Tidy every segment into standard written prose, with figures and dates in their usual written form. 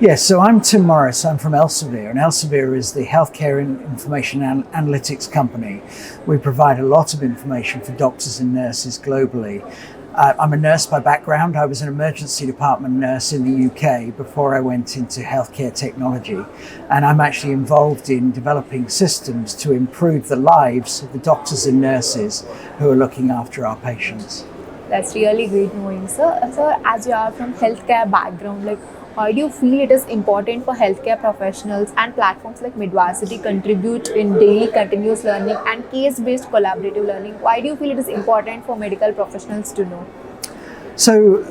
Yes, so I'm Tim Morris. I'm from Elsevier, and Elsevier is the healthcare information and analytics company. We provide a lot of information for doctors and nurses globally. I'm a nurse by background. I was an emergency department nurse in the UK before I went into healthcare technology, and I'm actually involved in developing systems to improve the lives of the doctors and nurses who are looking after our patients. That's really great knowing, sir. Sir, as you are from healthcare background, why do you feel it is important for healthcare professionals and platforms like Midvarsity contribute in daily continuous learning and case-based collaborative learning? Why do you feel it is important for medical professionals to know? So,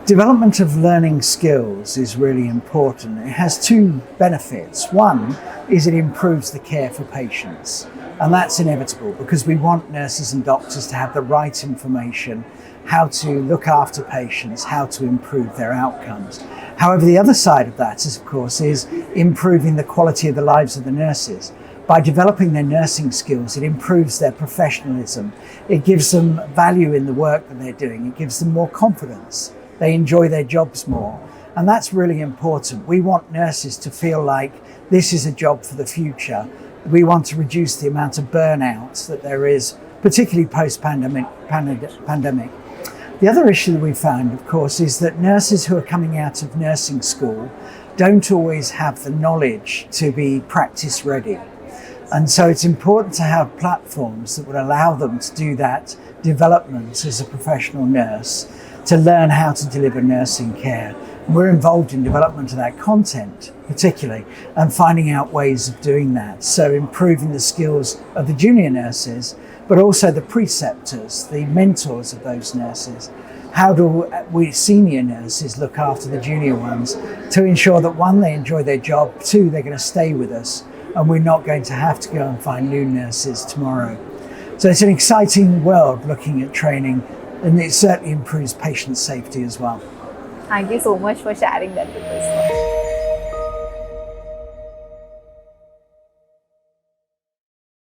development of learning skills is really important. It has two benefits. One is it improves the care for patients, and that's inevitable because we want nurses and doctors to have the right information, how to look after patients, how to improve their outcomes. However, the other side of that is, of course, is improving the quality of the lives of the nurses. By developing their nursing skills, it improves their professionalism. It gives them value in the work that they're doing. It gives them more confidence. They enjoy their jobs more. And that's really important. We want nurses to feel like this is a job for the future. We want to reduce the amount of burnout that there is, particularly post-pandemic. The other issue that we found, of course, is that nurses who are coming out of nursing school don't always have the knowledge to be practice ready. And so it's important to have platforms that would allow them to do that development as a professional nurse, to learn how to deliver nursing care. And we're involved in development of that content, particularly, and finding out ways of doing that. So improving the skills of the junior nurses, but also the preceptors, the mentors of those nurses. How do we senior nurses look after the junior ones to ensure that one, they enjoy their job, two, they're going to stay with us, and we're not going to have to go and find new nurses tomorrow. So it's an exciting world looking at training, and it certainly improves patient safety as well. Thank you so much for sharing that with us.